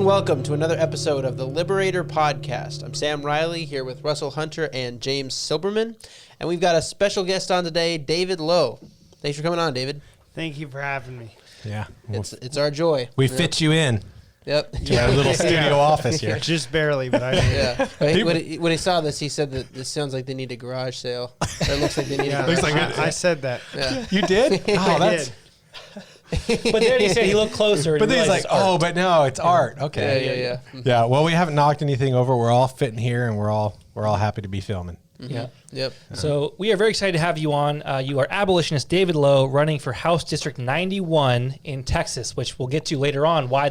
Welcome to another episode of the Liberator podcast. I'm Sam Riley here with Russell Hunter and James Silberman, and we've got a special guest on today, David Lowe. Thanks for coming on, David. Thank you for having me. Yeah. It's our joy. We fit you in. Yep. To our little studio office here. Just barely, but I yeah. When he saw this, he said that this sounds like they need a garage sale. It looks like they need a garage sale. I said that. Yeah. You did? Oh, that's... But then he said he looked closer. But then he's like, oh, but no, it's art. Okay. Yeah. Yeah, well, we haven't knocked anything over. We're all fitting here, and we're all happy to be filming. Mm-hmm. Yeah. Yep. So we are very excited to have you on. You are abolitionist David Lowe, running for House District 91 in Texas, which we'll get to later on. Why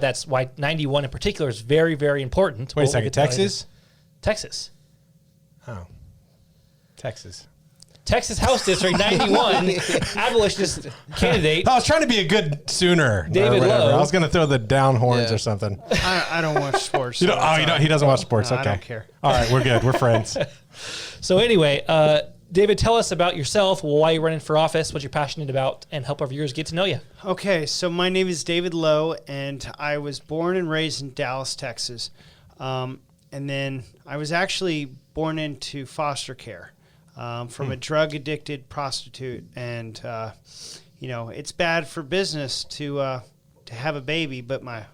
91 in particular is very, very important. Wait a second, Texas? Texas. Oh, Texas. Texas House District 91, abolitionist candidate. I was trying to be a good Sooner. David Lowe. I was going to throw the down horns or something. I don't watch sports. He doesn't watch sports. No, okay. I don't care. All right, we're good. We're friends. So anyway, David, tell us about yourself, why you're running for office, what you're passionate about, and help our viewers get to know you. Okay, so my name is David Lowe, and I was born and raised in Dallas, Texas. And then I was actually born into foster care. From a drug-addicted prostitute, and it's bad for business to have a baby, but my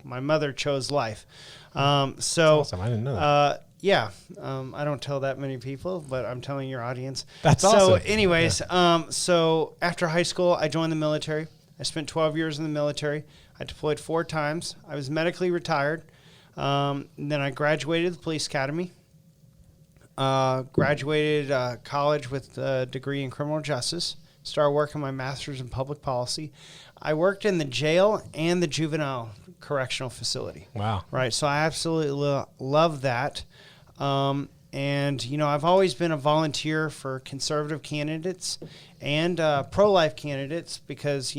mother chose life. That's awesome. I didn't know that. I don't tell that many people, but I'm telling your audience. That's awesome. So, anyways, so after high school, I joined the military. I spent 12 years in the military. I deployed 4 times. I was medically retired. And then I graduated the police academy. Graduated college with a degree in criminal justice. Started working my master's in public policy. I worked in the jail and the juvenile correctional facility. Wow. Right. So I absolutely love that. And, I've always been a volunteer for conservative candidates and pro-life candidates because,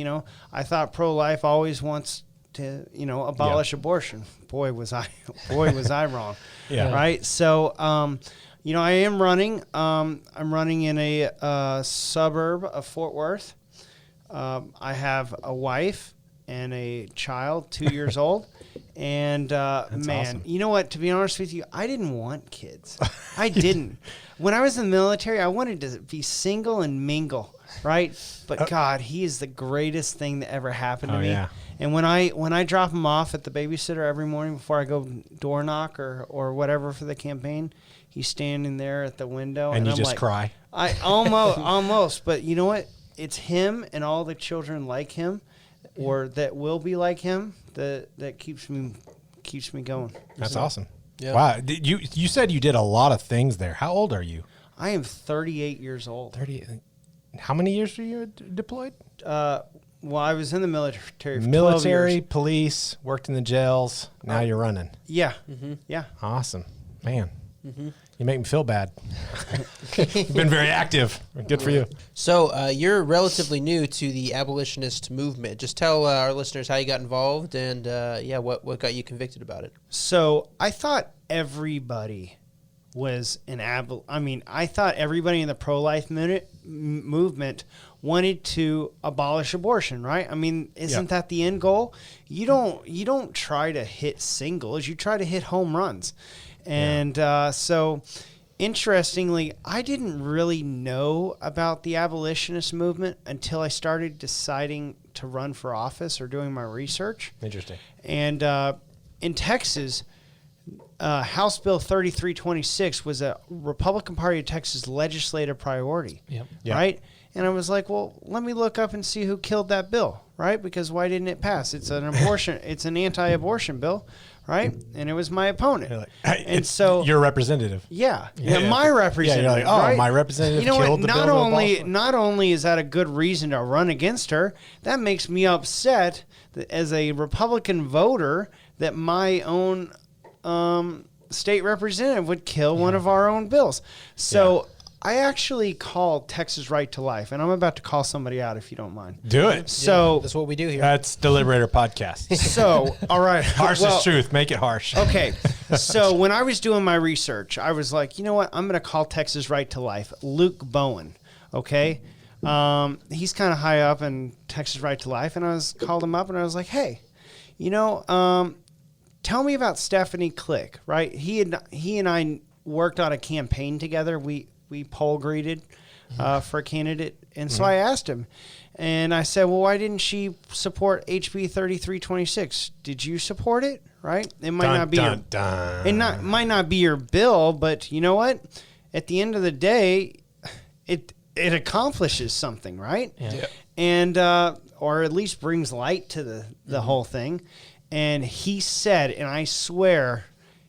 I thought pro-life always wants to, abolish abortion. Boy, was I wrong. Yeah. Right. So, I am running. I'm running in a suburb of Fort Worth. I have a wife and a child, 2 years old. And, awesome. You know what? To be honest with you, I didn't want kids. I didn't. When I was in the military, I wanted to be single and mingle, right? But, God, he is the greatest thing that ever happened to me. Yeah. And when I drop him off at the babysitter every morning before I go door knock or whatever for the campaign, he's standing there at the window. And you I'm just like, cry. I almost. But you know what? It's him and all the children like him or that will be like him that keeps me going. That's awesome. Yeah. Wow. You said you did a lot of things there. How old are you? I am 38 years old. 30. How many years were you deployed? Well, I was in the military for 12 Military, years. Police, worked in the jails. Now you're running. Yeah. Mm-hmm. Yeah. Awesome. Man, you make me feel bad. You've been very active. Good for you. So you're relatively new to the abolitionist movement. Just tell our listeners how you got involved and, what got you convicted about it. So I thought everybody was I thought everybody in the pro-life movement wanted to abolish abortion, right? I mean, isn't that the end goal? You don't try to hit singles, you try to hit home runs. And so interestingly, I didn't really know about the abolitionist movement until I started deciding to run for office or doing my research. Interesting. And in Texas, House Bill 3326 was a Republican Party of Texas legislative priority, Yep. right? And I was like, well, let me look up and see who killed that bill, right? Because why didn't it pass? It's an abortion. It's an anti-abortion bill, right? And it was my opponent. Like, and so your representative. yeah, Yeah. my representative. Yeah, you're like, oh, right? my representative You know killed what? the bill to abolish. Not only is that a good reason to run against her, that makes me upset that as a Republican voter that my own state representative would kill one of our own bills. So I actually called Texas Right to Life, and I'm about to call somebody out if you don't mind. Do it. So That's what we do here. That's the Liberator podcast. so all right, Harshest truth. Make it harsh. Okay, so when I was doing my research, I was like, you know what? I'm going to call Texas Right to Life. Luke Bowen, okay? He's kind of high up in Texas Right to Life, and called him up, and I was like, hey, tell me about Stephanie Klick, right? He and I worked on a campaign together. We poll greeted for a candidate, and so I asked him, and I said, well, why didn't she support HB 3326? Did you support it? Right? It might not be might not be your bill, but you know what? At the end of the day, it accomplishes something, right? Yeah. And or at least brings light to the whole thing. And he said, and I swear,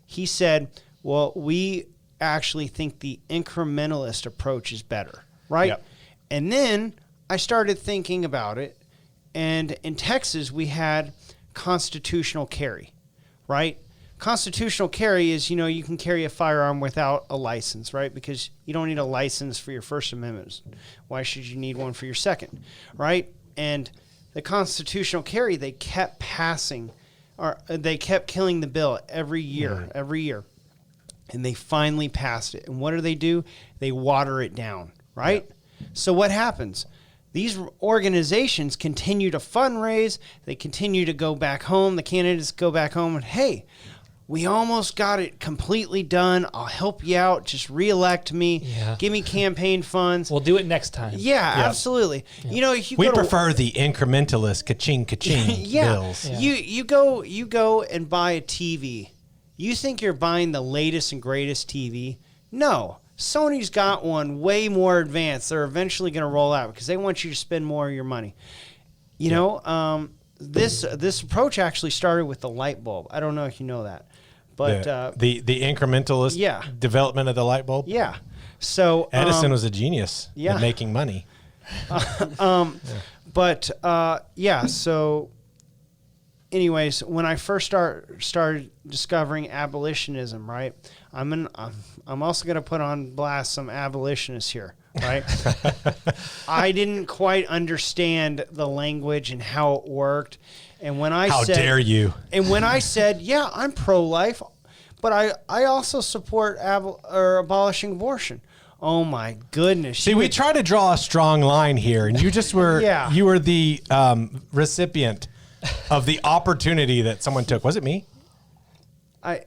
he said, well, we actually think the incrementalist approach is better, right? Yep. And then I started thinking about it, and in Texas we had constitutional carry, right? Constitutional carry is, you can carry a firearm without a license, right? Because you don't need a license for your First Amendment. Why should you need one for your second, right? And the constitutional carry, they kept passing, or they kept killing the bill every year. And they finally passed it. And what do? They water it down, right? Yeah. So what happens? These organizations continue to fundraise. They continue to go back home. The candidates go back home and, hey, we almost got it completely done. I'll help you out. Just reelect me. Yeah. Give me campaign funds. We'll do it next time. Yeah, absolutely. Yeah. If you We go prefer the incrementalist ka-ching bills. Yeah. You go and buy a TV. You think you're buying the latest and greatest TV? No. Sony's got one way more advanced. They're eventually going to roll out because they want you to spend more of your money. This approach actually started with the light bulb. I don't know if you know that. But the incrementalist development of the light bulb? Yeah. So Edison was a genius at making money. So anyways, when I first started discovering abolitionism, right? I'm also going to put on blast some abolitionists here, right? I didn't quite understand the language and how it worked. And when I How dare you? And when I said, yeah, I'm pro-life, but I also support abolishing abortion. Oh my goodness! See, we try to draw a strong line here, and you just were you were the recipient of the opportunity that someone took. Was it me? I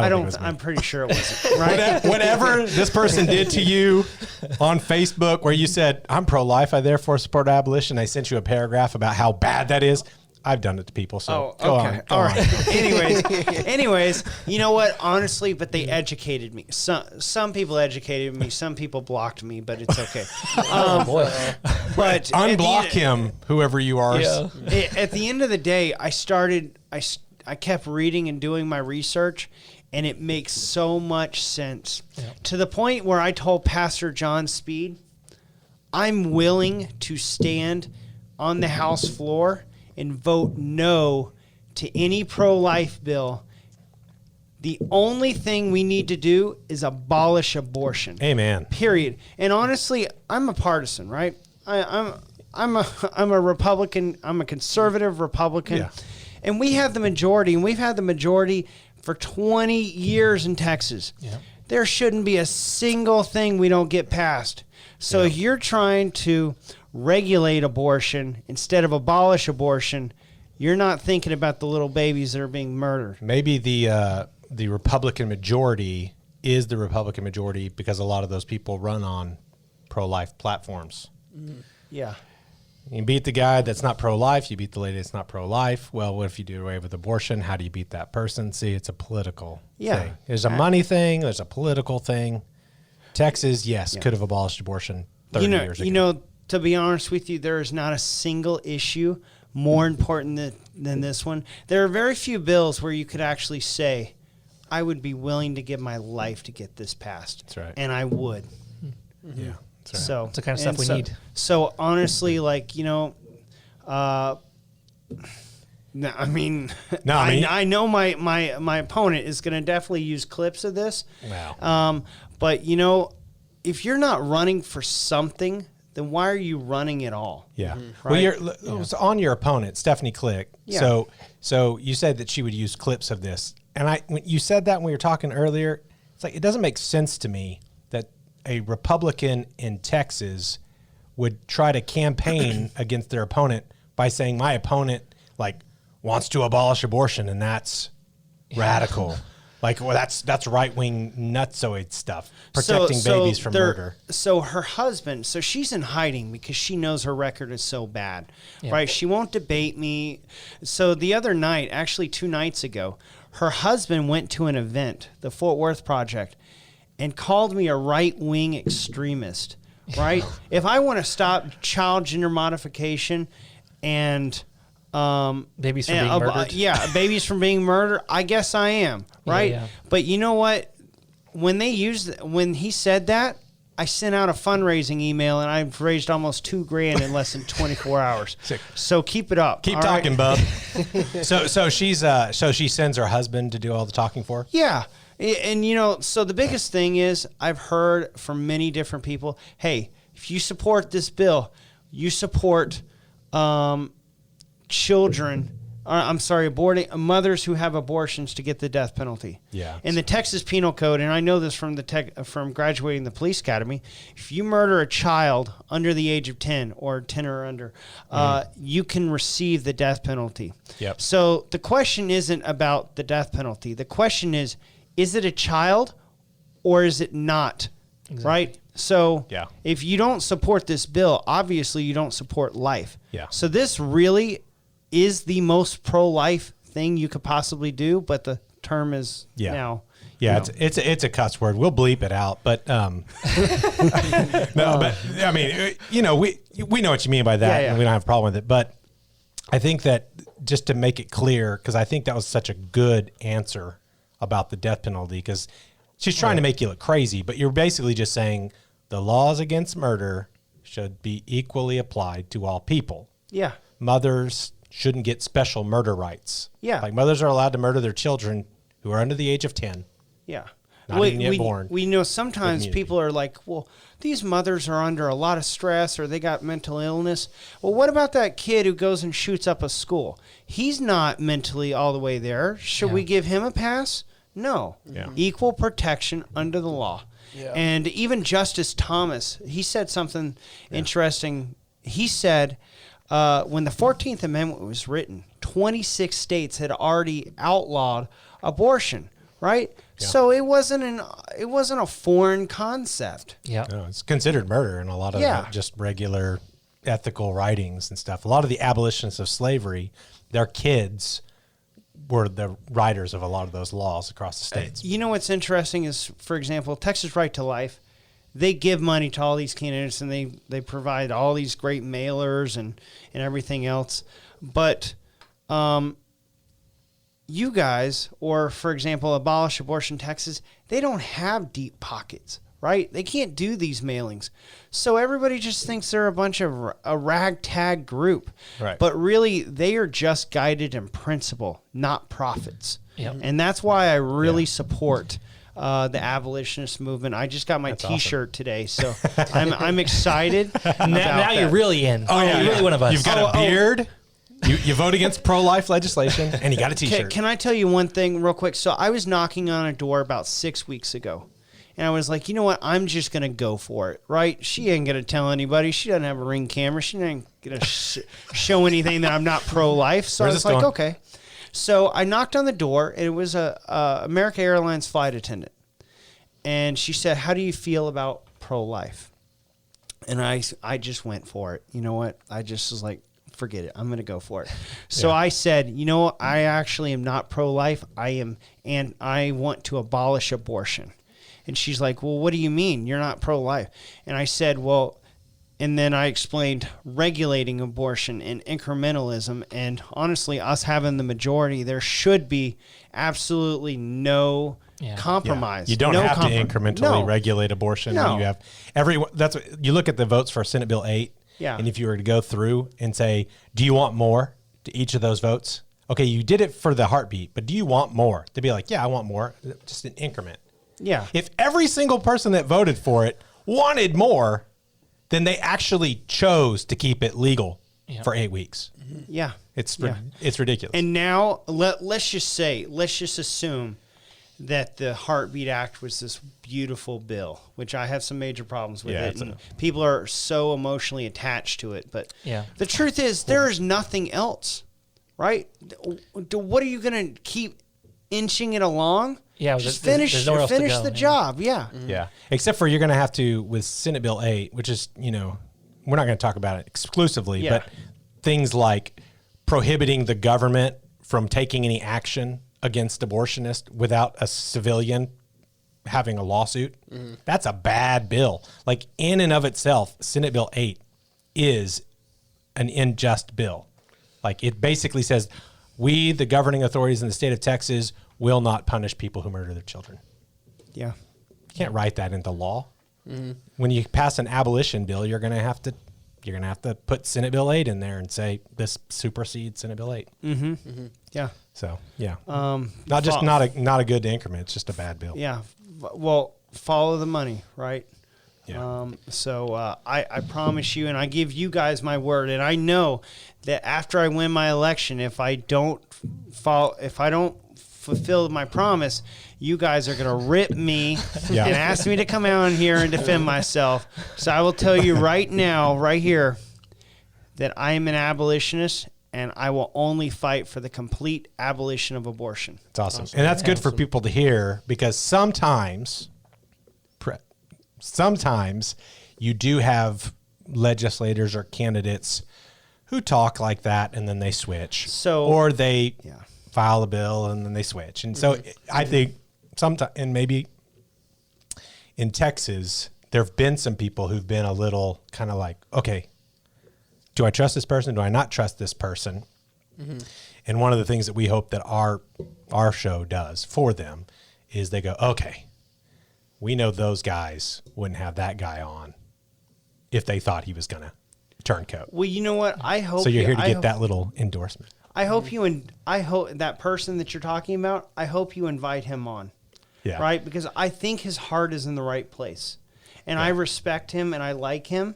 don't. Think I'm pretty sure it wasn't. Right? Whatever this person did to you on Facebook, where you said, "I'm pro-life, I therefore support abolition," I sent you a paragraph about how bad that is. I've done it to people, so go on. All right. Anyways, you know what? Honestly, but they educated me. Some people educated me. Some people blocked me, but it's okay. Boy. But Unblock him, whoever you are. Yeah. At the end of the day, I kept reading and doing my research, and it makes so much sense to the point where I told Pastor John Speed, I'm willing to stand on the House floor and vote no to any pro-life bill. The only thing we need to do is abolish abortion. Amen. Period. And honestly, I'm a partisan, right? I'm a Republican. I'm a conservative Republican. Yeah. And we have the majority, and we've had the majority for 20 years in Texas. Yeah. There shouldn't be a single thing we don't get passed. So if you're trying to regulate abortion instead of abolish abortion, you're not thinking about the little babies that are being murdered. Maybe the Republican majority is the Republican majority because a lot of those people run on pro-life platforms. Yeah. You beat the guy that's not pro-life. You beat the lady that's not pro-life. Well, what if you do away with abortion? How do you beat that person? See, it's a political thing. There's a money thing. There's a political thing. Texas, could have abolished abortion 30 years ago. To be honest with you, there is not a single issue more important than this one. There are very few bills where you could actually say, I would be willing to give my life to get this passed. That's right. And I would. Yeah. That's right. So It's the kind of stuff we need. So honestly, like, no, I mean, I know my opponent is going to definitely use clips of this. Wow. But if you're not running for something, then why are you running at all? Yeah. Right? Well, it was on your opponent, Stephanie Klick. Yeah. So you said that she would use clips of this. And when you said that when we were talking earlier, it's like, it doesn't make sense to me that a Republican in Texas would try to campaign against their opponent by saying my opponent wants to abolish abortion, and that's radical. That's right-wing nutsoid stuff, protecting babies from murder. So her husband, she's in hiding because she knows her record is so bad, right? She won't debate me. So the other night, actually 2 nights ago, her husband went to an event, the Fort Worth Project, and called me a right-wing extremist, right? If I want to stop child gender modification and babies from being murdered. Babies from being murdered, I guess I am, right? Yeah. But you know what? When he said that, I sent out a fundraising email and I've raised almost $2,000 in less than 24 hours. Sick. So keep it up. Keep all talking, right? bub. So she sends her husband to do all the talking for her? Yeah. And so the biggest thing is I've heard from many different people, hey, if you support this bill, you support aborting mothers who have abortions to get the death penalty. Yeah. In the Texas Penal Code, and I know this from from graduating the police academy, if you murder a child under the age of 10 or 10 or under, you can receive the death penalty. Yep. So the question isn't about the death penalty. The question is it a child or is it not? Exactly. Right? So if you don't support this bill, obviously you don't support life. Yeah. So this really is the most pro-life thing you could possibly do, but the term is now. Yeah, it's a cuss word. We'll bleep it out, but no, but I mean, we know what you mean by that, and we don't have a problem with it. But I think that just to make it clear, because I think that was such a good answer about the death penalty, because she's trying to make you look crazy, but you're basically just saying the laws against murder should be equally applied to all people. Yeah. Mothers shouldn't get special murder rights. Yeah. Like mothers are allowed to murder their children who are under the age of 10. Yeah. Not even yet born. We know sometimes people are like, well, these mothers are under a lot of stress or they got mental illness. Well, what about that kid who goes and shoots up a school? He's not mentally all the way there. Should we give him a pass? No. Yeah. Equal protection under the law. Yeah. And even Justice Thomas, he said something interesting. He said, when the 14th Amendment was written, 26 states had already outlawed abortion, right? Yeah. So it wasn't a foreign concept. Yeah. No, it's considered murder in a lot of just regular ethical writings and stuff. A lot of the abolitionists of slavery, their kids were the writers of a lot of those laws across the states. You know what's interesting is, for example, Texas Right to Life, they give money to all these candidates and they provide all these great mailers and everything else. But you guys, or for example, Abolish Abortion Texas, they don't have deep pockets, right? They can't do these mailings. So everybody just thinks they're a bunch of a ragtag group. Right. But really, they are just guided in principle, not profits. Yep. And that's why I really support the abolitionist movement. I just got my T-shirt today, so I'm excited. Now you're really in. Oh, yeah, you're really one of us. You've got a beard. You vote against pro-life legislation, and you got a T-shirt. Can I tell you one thing real quick? So I was knocking on a door about 6 weeks ago, and I was like, you know what? I'm just going to go for it, right? She ain't going to tell anybody. She doesn't have a Ring camera. She ain't going to show anything that I'm not pro-life. So Where's I was this like, going? okay. So I knocked on the door, and it was a American Airlines flight attendant. And she said, how do you feel about pro-life? And I just went for it. You know what? I just was like, forget it. I'm going to go for it. So I said, you know what? I actually am not pro-life. And I want to abolish abortion. And she's like, well, what do you mean? You're not pro-life. And I said, well, And then I explained regulating abortion and incrementalism. And honestly, us having the majority, there should be absolutely no compromise. You don't have to incrementally regulate abortion. No. You have that's what you look at the votes for Senate Bill 8. Yeah. And if you were to go through and say, do you want more to each of those votes? Okay, you did it for the heartbeat, but do you want more? To be like, yeah, I want more, just an increment. Yeah. If every single person that voted for it wanted more, then they actually chose to keep it legal for 8 weeks. Yeah. It's ridiculous. And now let's just assume that the Heartbeat Act was this beautiful bill, which I have some major problems with it. And people are so emotionally attached to it. But the truth is there is nothing else, right? What are you going to keep inching it along? Yeah, just finish the job. Yeah. Yeah. Except for you're going to have to, with Senate Bill 8, which is, we're not going to talk about it exclusively, but things like prohibiting the government from taking any action against abortionists without a civilian having a lawsuit. That's a bad bill. Like, in and of itself, Senate Bill 8 is an unjust bill. Like, it basically says, we, the governing authorities in the state of Texas, will not punish people who murder their children. Yeah. You can't write that into law. When you pass an abolition bill, you're going to have to put Senate Bill 8 in there and say this supersedes Senate Bill 8. Yeah. So, not a good increment. It's just a bad bill. Yeah. Well, follow the money, right? Yeah. I promise you, and I give you guys my word, and I know that after I win my election, if I don't fulfill my promise, you guys are going to rip me and ask me to come out here and defend myself. So I will tell you right now, right here, that I am an abolitionist, and I will only fight for the complete abolition of abortion. It's awesome. And that's good for people to hear, because sometimes you do have legislators or candidates who talk like that and then they switch. Or they file a bill and then they switch. And so I think sometimes, and maybe in Texas, there have been some people who've been a little kind of like, okay, do I trust this person? Do I not trust this person? And one of the things that we hope that our show does for them is they go, okay, we know those guys wouldn't have that guy on if they thought he was going to turncoat. Well, you know what? I hope so. You're here to get that little endorsement. I hope that person that you're talking about, I hope you invite him on. Yeah. Right? Because I think his heart is in the right place. And I respect him and I like him.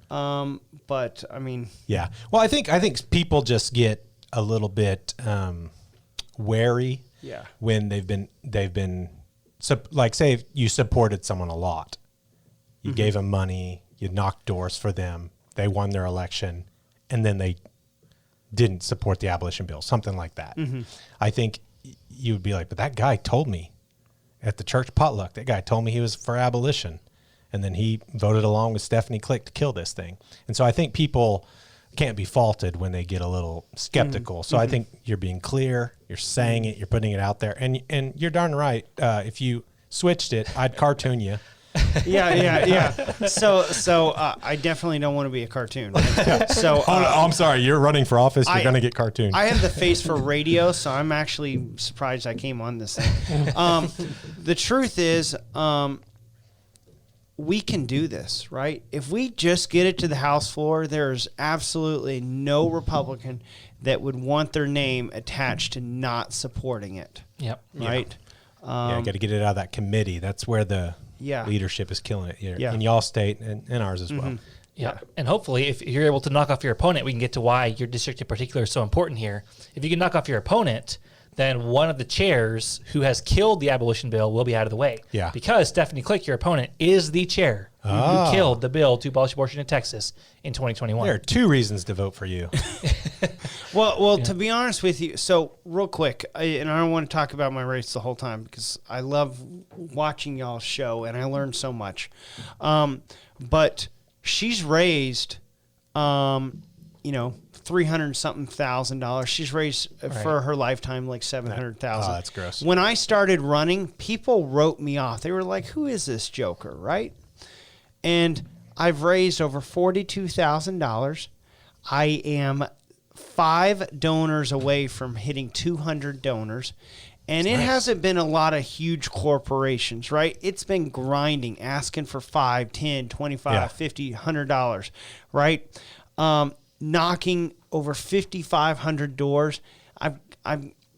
But I mean, yeah. Well, I think people just get a little bit wary when they've been like, say if you supported someone a lot, you gave them money, you knocked doors for them, they won their election, and then they didn't support the abolition bill, something like that. I think you would be like, but that guy told me at the church potluck, that guy told me he was for abolition. And then he voted along with Stephanie Klick to kill this thing. And so I think people can't be faulted when they get a little skeptical. So I think you're being clear, you're saying it, you're putting it out there. And you're darn right. If you switched it, I'd cartoon you. Yeah. So I definitely don't want to be a cartoon. Right? So I'm sorry, you're running for office. You're going to get cartooned. I have the face for radio, so I'm actually surprised I came on this thing. The truth is, we can do this, right? If we just get it to the House floor, there's absolutely no Republican that would want their name attached to not supporting it. Yep. Right? Got to get it out of that committee. That's where the leadership is killing it here in y'all state and ours as well. Yeah. And hopefully, if you're able to knock off your opponent, we can get to why your district in particular is so important here. If you can knock off your opponent, then one of the chairs who has killed the abolition bill will be out of the way. Yeah. Because Stephanie Klick, your opponent, is the chair who killed the bill to abolish abortion in Texas in 2021. There are 2 reasons to vote for you. Well, to be honest with you, so real quick, and I don't want to talk about my race the whole time because I love watching y'all's show and I learned so much. But she's raised, $300,000. She's raised for her lifetime like $700,000. Oh, that's gross. When I started running, people wrote me off. They were like, "Who is this joker?" Right? And I've raised over $42,000. I am 5 donors away from hitting 200 donors. And it hasn't been a lot of huge corporations, right? It's been grinding, asking for $5, $10, $25, $50, $100, right? Knocking over 5,500 doors. I've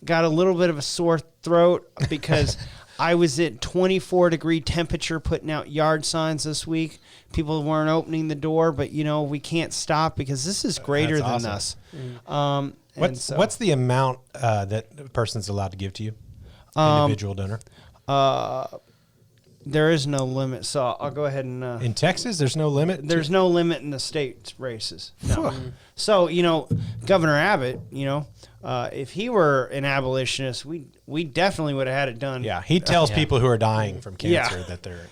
got a little bit of a sore throat because I was at 24-degree temperature putting out yard signs this week. People weren't opening the door, but, we can't stop because this is greater than us. What's the amount that a person's allowed to give to you? Individual donor? There is no limit, so I'll go ahead and... in Texas, there's no limit? There's no limit in the state races. No. So, Governor Abbott, if he were an abolitionist, we definitely would have had it done. Yeah, he tells people who are dying from cancer that they're...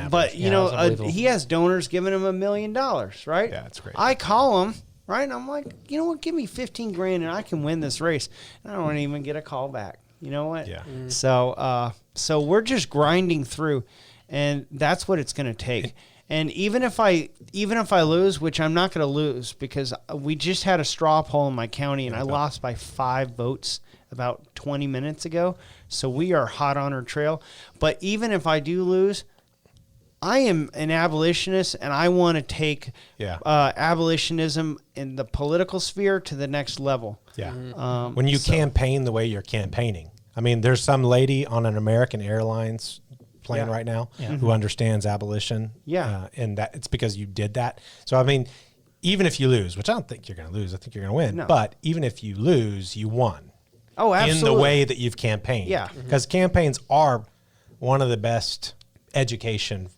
But, he has donors giving him $1 million, right? Yeah, that's great. I call him, right, and I'm like, you know what, give me $15,000 and I can win this race. I don't even get a call back. You know what? Yeah. So we're just grinding through, and that's what it's going to take. And even if I lose, which I'm not going to lose because we just had a straw poll in my county and I lost by 5 votes about 20 minutes ago. So we are hot on our trail. But even if I do lose, I am an abolitionist and I want to take abolitionism in the political sphere to the next level. Yeah. When you campaign the way you're campaigning. I mean, there's some lady on an American Airlines plane right now who understands abolition. Yeah. And that it's because you did that. So, I mean, even if you lose, which I don't think you're going to lose, I think you're going to win. No. But even if you lose, you won. Oh, absolutely. In the way that you've campaigned. Yeah. Because campaigns are one of the best education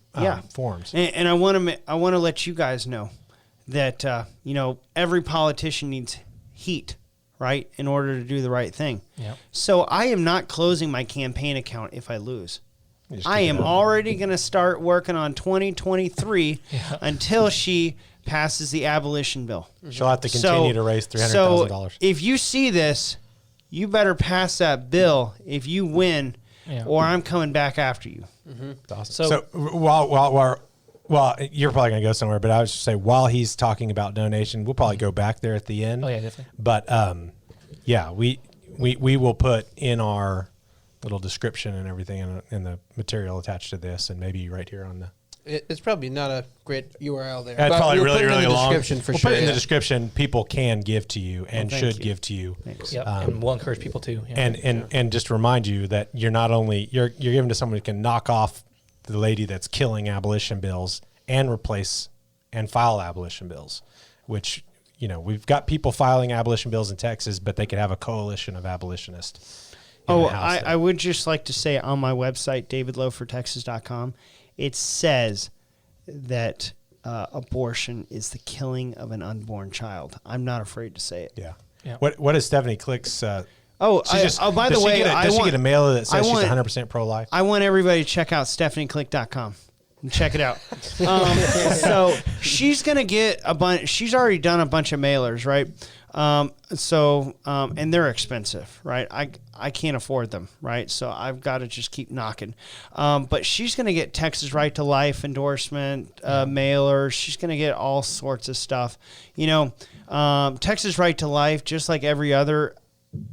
forms. And I want to let you guys know that, every politician needs heat, right, in order to do the right thing. Yep. So I am not closing my campaign account if I lose. I am already going to start working on 2023 until she passes the abolition bill. She'll have to continue to raise $300,000. So if you see this, you better pass that bill if you win, or I'm coming back after you. Mm-hmm. Awesome. So while you're probably going to go somewhere, but I would just say while he's talking about donation, we'll probably go back there at the end. Oh, yeah, definitely. But, we will put in our little description and everything in the material attached to this, and maybe right here on the... It's probably not a great URL there. It's probably really, really long. Description for we'll sure. put it in the description. People can give to you and should give to you. Yep. And we'll encourage people to. Yeah. And just to remind you that you're not only you're giving to someone who can knock off the lady that's killing abolition bills and replace and file abolition bills, which we've got people filing abolition bills in Texas, but they could have a coalition of abolitionists. I would just like to say on my website, davidlowefortexas.com, it says that abortion is the killing of an unborn child. I'm not afraid to say it. Yeah. What is Stephanie Klick's? By the way, does she get a mailer that says she's 100% pro-life? I want everybody to check out StephanieKlick.com and check it out. So she's gonna get a bunch. She's already done a bunch of mailers, right? And they're expensive, right? I can't afford them, right? So I've got to just keep knocking. But she's going to get Texas Right to Life endorsement, mailers. She's going to get all sorts of stuff. Texas Right to Life, just like every other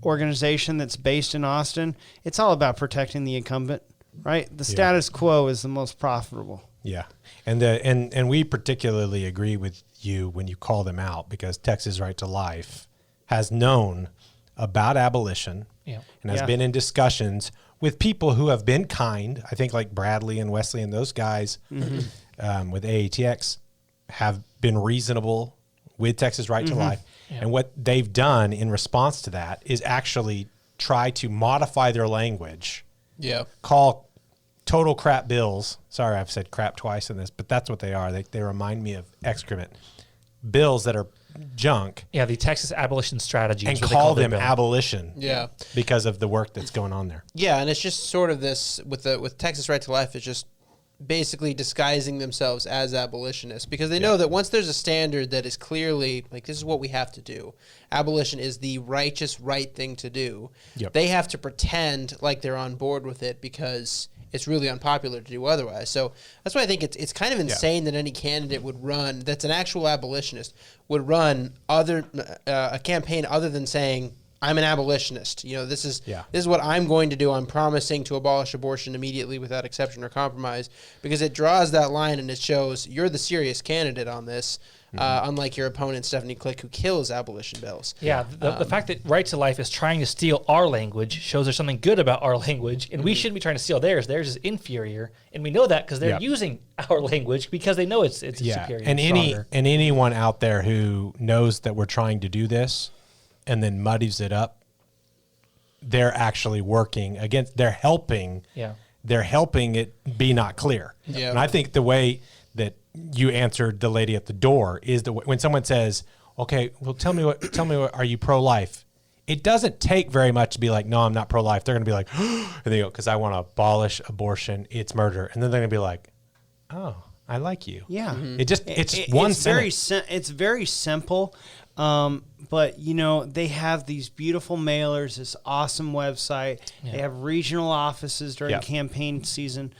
organization that's based in Austin, it's all about protecting the incumbent, right? The status quo is the most profitable. Yeah. And we particularly agree with you when you call them out, because Texas Right to Life has known about abolition and has been in discussions with people who have been kind. I think like Bradley and Wesley and those guys with AATX have been reasonable with Texas Right to Life. Yeah. And what they've done in response to that is actually try to modify their language. Yeah. Call total crap bills. Sorry, I've said crap twice in this, but that's what they are. They remind me of excrement. Bills that are junk. Yeah, the Texas abolition strategy. And call them abolition. Yeah. Because of the work that's going on there. Yeah, and it's just sort of this, with Texas Right to Life, it's just basically disguising themselves as abolitionists, because they know that once there's a standard that is clearly, like, this is what we have to do. Abolition is the righteous right thing to do. Yep. They have to pretend like they're on board with it because it's really unpopular to do otherwise. So that's why I think it's kind of insane that any candidate would run that's an actual abolitionist would run a campaign other than saying, I'm an abolitionist. This is what I'm going to do. I'm promising to abolish abortion immediately without exception or compromise, because it draws that line and it shows you're the serious candidate on this, unlike your opponent, Stephanie Klick, who kills abolition bills. Yeah, the fact that Right to Life is trying to steal our language shows there's something good about our language, and we shouldn't be trying to steal theirs. Theirs is inferior, and we know that because they're using our language because they know it's superior. And anyone out there who knows that we're trying to do this and then muddies it up, they're actually working against, they're helping it be not clear. Yeah. And I think the way that you answered the lady at the door is when someone says, okay, well, tell me what, are you pro-life? It doesn't take very much to be like, no, I'm not pro-life. They're going to be like, and they go, because I want to abolish abortion. It's murder. And then they're going to be like, oh, I like you. Yeah. It's very simple. But they have these beautiful mailers, this awesome website. Yeah. They have regional offices during campaign season.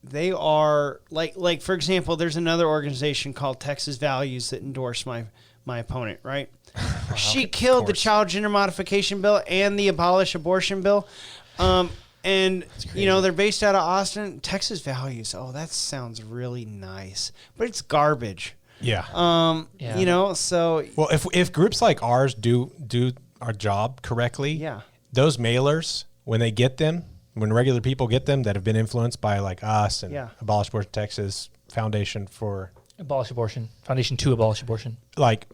They are like, for example, there's another organization called Texas Values that endorsed my opponent, right? Wow, she killed the child gender modification bill and the abolish abortion bill. And, they're based out of Austin. Texas Values. Oh, that sounds really nice, but it's garbage. Yeah. So. Well, if groups like ours do our job correctly, those mailers, when they get them, when regular people get them that have been influenced by like us and Abolish Abortion Texas, Foundation for Abolish Abortion, Foundation to Abolish Abortion, like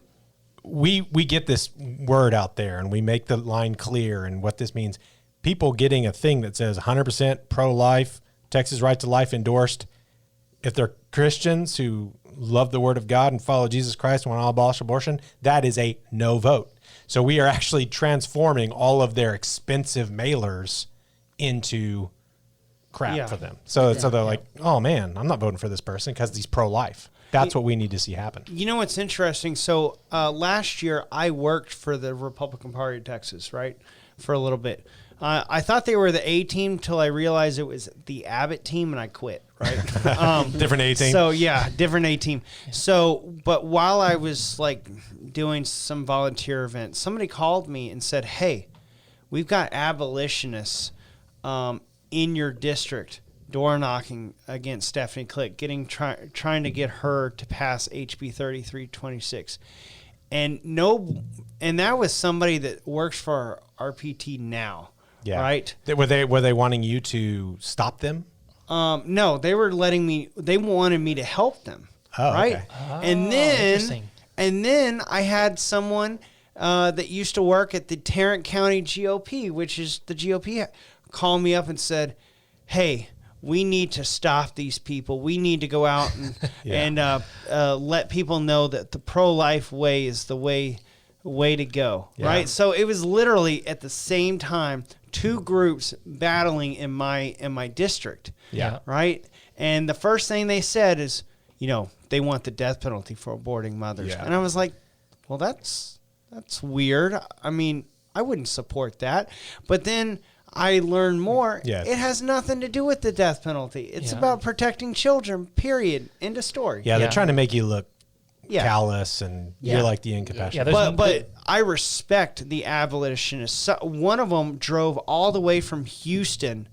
we get this word out there and we make the line clear and what this means. People getting a thing that says 100% pro-life, Texas Right to Life endorsed, if they're Christians who love the word of God and follow Jesus Christ and want to abolish abortion, that is a no vote. So we are actually transforming all of their expensive mailers into crap for them. So they're like, oh man, I'm not voting for this person because he's pro-life. That's what we need to see happen. You know what's interesting? So last year I worked for the Republican Party of Texas, right, for a little bit. I thought they were the A team till I realized it was the Abbott team, and I quit. Right, different A team. So different A team. So, but while I was doing some volunteer events, somebody called me and said, "Hey, we've got abolitionists in your district door knocking against Stephanie Klick, trying to get her to pass HB 3326." And that was somebody that works for RPT now. Yeah. Right. Were they wanting you to stop them? No, they were they wanted me to help them. Oh, right. Okay. Oh, and then I had someone that used to work at the Tarrant County GOP, which is the GOP, call me up and said, "Hey, we need to stop these people. We need to go out and let people know that the pro-life way is the way to go." Yeah. Right. So it was literally at the same time two groups battling in my district. Yeah. Right. And the first thing they said is, they want the death penalty for aborting mothers. Yeah. And I was like, well, that's weird. I mean, I wouldn't support that. But then I learned more. Yeah. It has nothing to do with the death penalty. It's about protecting children, period. End of story. Yeah, they're trying to make you look callous and you're like the incompassionate. But I respect the abolitionists. So one of them drove all the way from Houston,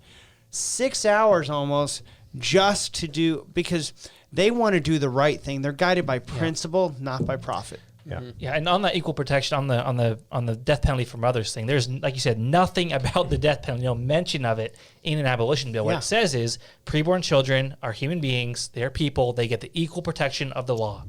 6 hours almost, just to do, because they want to do the right thing. They're guided by principle, not by profit. Yeah. Yeah, and on the equal protection, on the death penalty for mothers thing, there's, like you said, nothing about the death penalty, no mention of it in an abolition bill. What it says is preborn children are human beings, they're people, they get the equal protection of the law.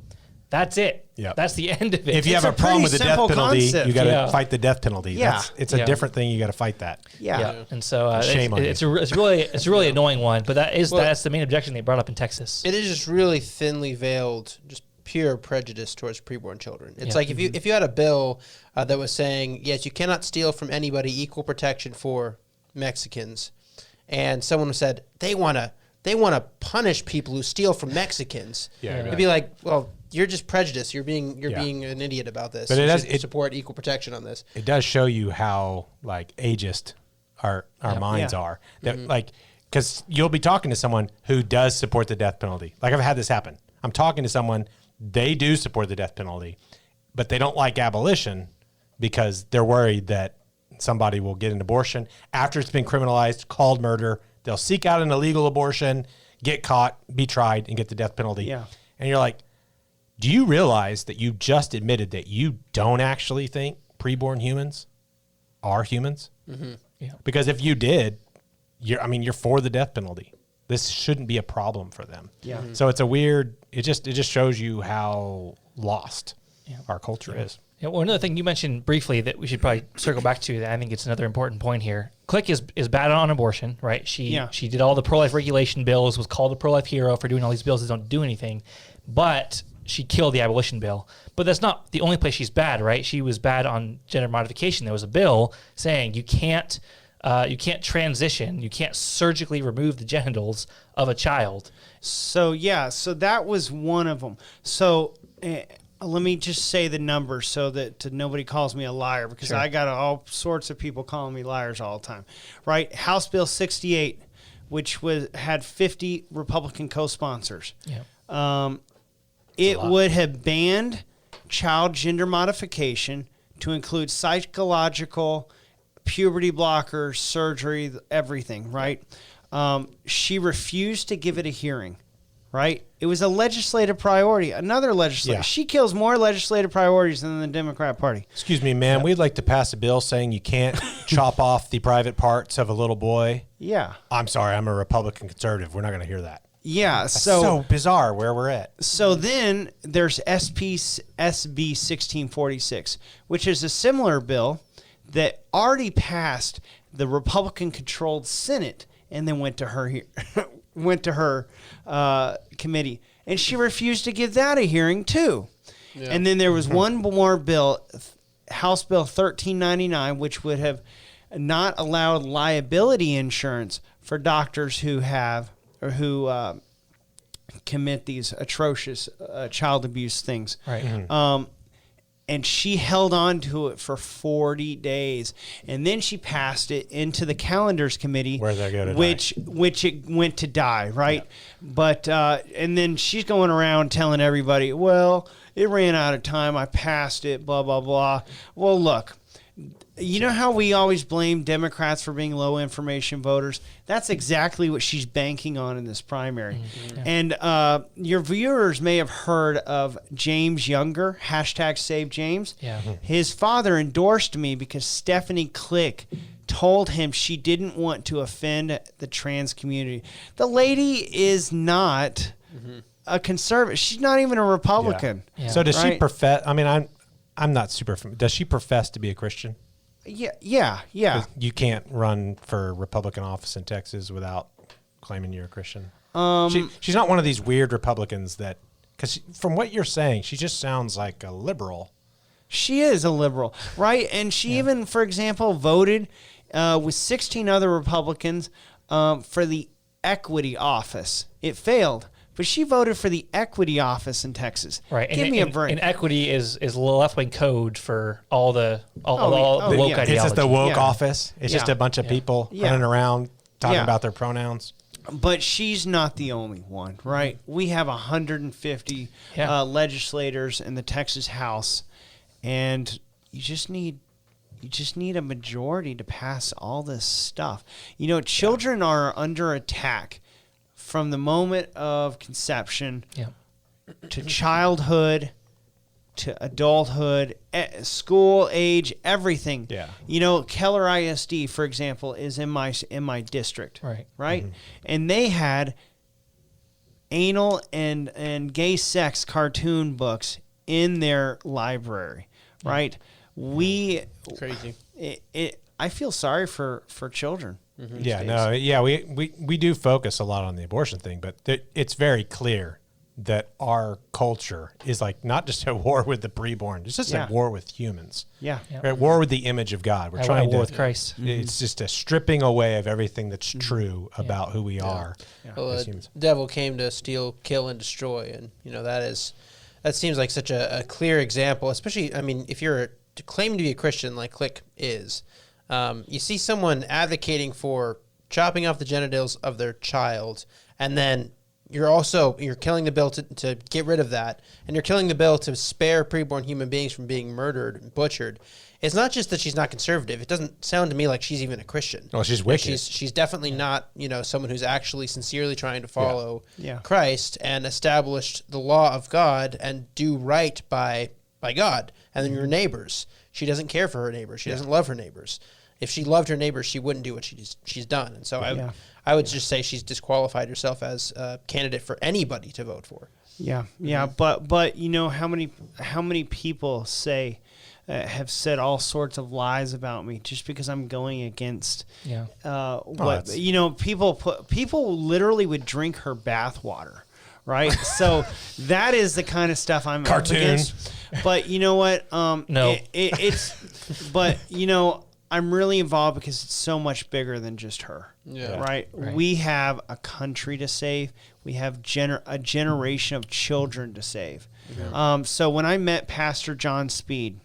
That's it. Yep. That's the end of it. If you have a problem with the death penalty, you got to fight the death penalty. Yeah. It's a different thing. You got to fight that. Yeah. And so shame on it's a really annoying one, but that's the main objection they brought up in Texas. It is just really thinly veiled, just pure prejudice towards preborn children. It's like if you had a bill that was saying, yes, you cannot steal from anybody, equal protection for Mexicans, and someone said they want to punish people who steal from Mexicans. It'd be like, well, you're just prejudiced. You're being an idiot about this. But you should support equal protection on this. It does show you how ageist our minds are. That because you'll be talking to someone who does support the death penalty. Like I've had this happen. I'm talking to someone, they do support the death penalty, but they don't like abolition because they're worried that somebody will get an abortion after it's been criminalized, called murder. They'll seek out an illegal abortion, get caught, be tried, and get the death penalty. Yeah. And you're like, do you realize that you just admitted that you don't actually think preborn humans are humans? Mm-hmm. Yeah. Because if you did, you're for the death penalty. This shouldn't be a problem for them. Yeah. So it's a weird. It just shows you how lost our culture is. Yeah, well, another thing you mentioned briefly that we should probably circle back to, that I think it's another important point here. Klick is bad on abortion, right? She did all the pro-life regulation bills, was called a pro-life hero for doing all these bills that don't do anything, but she killed the abolition bill. But that's not the only place she's bad, right? She was bad on gender modification. There was a bill saying you can't transition, you can't surgically remove the genitals of a child. So that was one of them. So let me just say the numbers so that nobody calls me a liar, because I got all sorts of people calling me liars all the time. Right? House Bill 68, which had 50 Republican co-sponsors. Yeah. It would have banned child gender modification to include psychological, puberty blockers, surgery, everything, right? She refused to give it a hearing, right? It was a legislative priority, another legislative. Yeah. She kills more legislative priorities than the Democrat Party. Excuse me, ma'am. We'd like to pass a bill saying you can't chop off the private parts of a little boy. Yeah. I'm sorry. I'm a Republican conservative. We're not going to hear that. Yeah. That's so bizarre where we're at. So then there's SB 1646, which is a similar bill that already passed the Republican-controlled Senate and then went to her committee, and she refused to give that a hearing too. Yeah. And then there was one more bill, House Bill 1399, which would have not allowed liability insurance for doctors who commit these atrocious child abuse things. Right. Mm-hmm. And she held on to it for 40 days. And then she passed it into the calendars committee, where they're going to which it went to die, right? Yeah. But and then she's going around telling everybody, well, it ran out of time. I passed it, blah, blah, blah. Well, look, you know how we always blame Democrats for being low information voters? That's exactly what she's banking on in this primary. Mm-hmm. Yeah. And your viewers may have heard of James Younger, #SaveJames. Yeah. His father endorsed me because Stephanie Klick told him she didn't want to offend the trans community. The lady is not a conservative. She's not even a Republican. Yeah. Yeah. So does she profess? I mean, I'm not super familiar. Does she profess to be a Christian? Yeah. You can't run for Republican office in Texas without claiming you're a Christian. She's not one of these weird Republicans that, because from what you're saying, she just sounds like a liberal. She is a liberal, right? And she even, for example, voted with 16 other Republicans for the equity office. It failed. But she voted for the equity office in Texas. Right. Give me a break. And equity is left-wing code for all the woke ideology. It's just the woke office. It's just a bunch of people running around talking about their pronouns. But she's not the only one, right? We have 150 legislators in the Texas House, and you just need a majority to pass all this stuff. You know, children are under attack from the moment of conception to childhood to adulthood, school age, everything. Yeah. You know, Keller ISD, for example, is in my district. Right. Mm-hmm. And they had anal and gay sex cartoon books in their library. Right. Crazy. I feel sorry for children. Mm-hmm. Yeah, we do focus a lot on the abortion thing, but it's very clear that our culture is like not just at war with the preborn, it's just at war with humans. Yeah. We're at war with the image of God. We're trying to war with Christ. It's just a stripping away of everything that's true about who we are. Well, the devil came to steal, kill, and destroy, and that seems like such a clear example. Especially, I mean, if you're claiming to be a Christian like Klick is. You see someone advocating for chopping off the genitals of their child, and then you're killing the bill to get rid of that, and you're killing the bill to spare preborn human beings from being murdered and butchered. It's not just that she's not conservative. It doesn't sound to me like she's even a Christian. Well, she's wicked. She's definitely not, someone who's actually sincerely trying to follow Yeah. Christ and establish the law of God and do right by God and then your neighbors. She doesn't care for her neighbors. She doesn't love her neighbors. If she loved her neighbors, she wouldn't do what she's done. And so I would just say she's disqualified herself as a candidate for anybody to vote for. Yeah, yeah, but how many people say have said all sorts of lies about me just because I'm going against people literally would drink her bathwater, right? So that is the kind of stuff I'm up against. But you know what? No, but I'm really involved because it's so much bigger than just her. Yeah. Right? We have a country to save. We have a generation of children to save. Yeah. So when I met Pastor John Speed,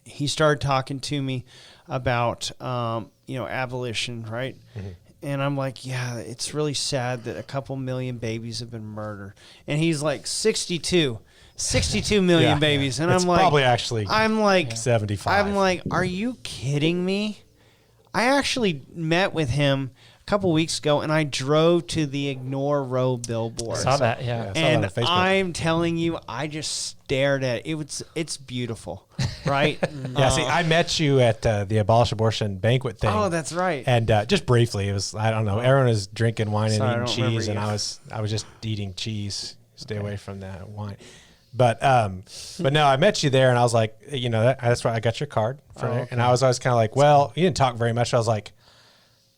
he started talking to me about abolition, right? Mm-hmm. And I'm like, yeah, it's really sad that a couple million babies have been murdered. And he's like 62 million babies. And it's I'm like, probably actually, I'm like 75. I'm like, are you kidding me? I actually met with him a couple weeks ago, and I drove to the Ignore Roe billboard. I saw that, yeah. And I'm telling you, I just stared at it. It's beautiful, right? Yeah, see, I met you at the Abolish Abortion banquet thing. Oh, that's right. And just briefly, it was, I don't know, everyone was drinking wine and eating cheese, and you. I was just eating cheese. Stay away from that wine. But no, I met you there, and I was like, that's why I got your card. And I was always kind of like, well, you didn't talk very much. I was like,